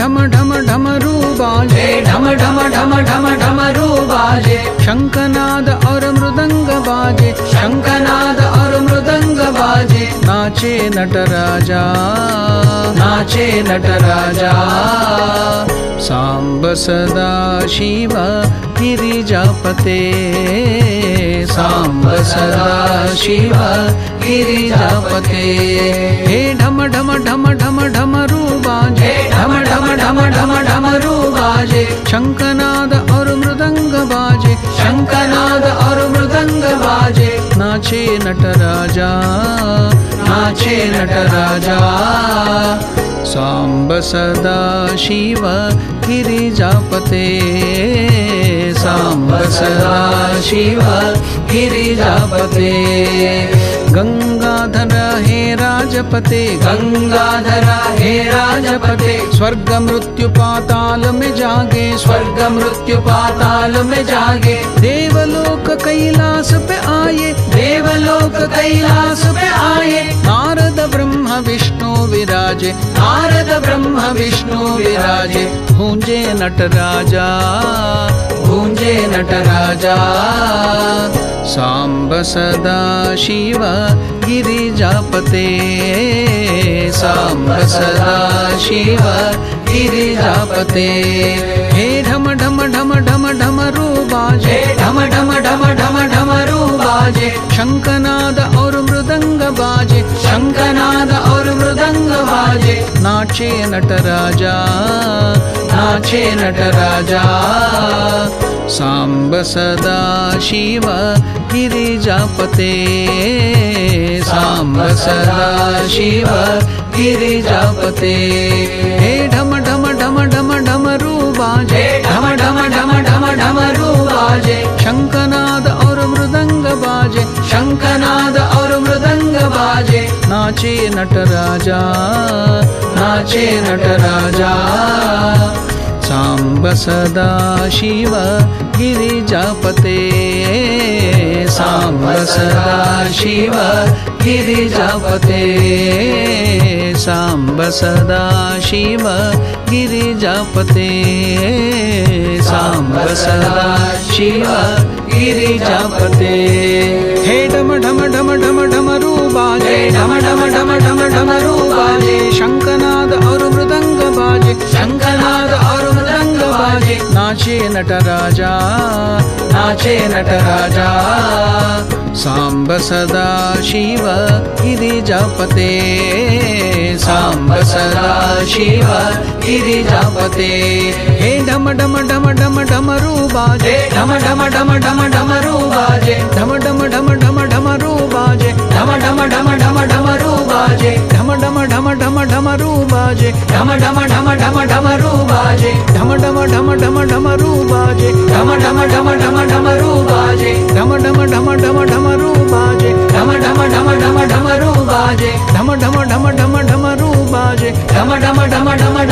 ढम ढम डमरू बाजे, ढम ढम ढम ढम डमरू बाजे, शंखनाद और मृदंग बाजे, शंखनाद और मृदंग बाजे, नाचे नटराजा, नाचे नटराजा। सांब सदा शिव गिरिजापते, सांब सदा शिव गिरिजापते। हे ढम ढम ढम ढम डमरू बाजे, ढम ढम ढम ढम डमरू बाजे, शंखनाद और मृदंग बाजे, शंखनाद और मृदंग बाजे, नाचे नटराजा, नाचे नटराजा। सांब सदा शिव गिरिजापते, सांब सदा शिव गिरिजापते। गंगाधर हे राजपते, गंगाधर हे राजपते, स्वर्ग मृत्यु पाताल में जागे, स्वर्ग मृत्यु पाताल में जागे, देवलोक कैलाश पे आए, देवलोक कैलाश पे आए, नारद ब्रह्म विष्णु विराजे, नारद ब्रह्म विष्णु विराजे, गूंजे नटराजा, गूंजे नटराजा। सांब सदा शिव गिरिजापते, सांब सदा शिव गिरिजापते। हे ढम ढम ढम ढम डमरू बाजे, ढम ढम ढम ढम डमरू बाजे, शंखनाद और मृदंग बाजे, शंखनाद और मृदंग बाजे, नाचे नटराजा, नाचे नटराजा। सांब सदा शिव गिरिजापते, सांब सदा शिव गिरिजापते। हे ढम ढम ढम ढम डमरू बाजे, ढम ढम ढम ढम डमरू बाजे, शंखनाद और मृदंग बाजे, शंखनाद और मृदंग बाजे, नाचे नटराजा, नाचे नटराजा। सांब सदा शिव गिरिजापते, सांब सदा शिव गिरिजापते। सांब सदा शिव गिरिजापते, सांब सदा शिव गिरिजापते। हे ढम ढम ढम ढम डमरू बाजे, ढम ढम ढम ढम डमरू बाजे, शंखनाद और मृदंग बाजे, शंखनाद और मृदंग बाजे, नाचे नटराजा, नाचे नटराजा। सांब सदा शिव गिरिजापते, सांब सदा शिव गिरिजापते। हे ढम ढम ढम ढम डमरू बाजे, ढम ढम ढम ढम डमरू बाजे, ढम ढम ढम ढम डमरू बाजे, ढम ढम ढम ढम डमरू बाजे, ढम ढम ढम ढम डमरू बाजे, ढम ढम ढम ढम डमरू बाजे, ढम ढम ढम ढम डमरू बाजे, ढम ढम ढम ढम डमरू बाजे, ढम ढम ढम ढम डमरू बाजे, ढम ढम ढम ढम डमरू बाजे, ढम ढम ढम ढम डमरू बाजे, ढम ढम ढम ढम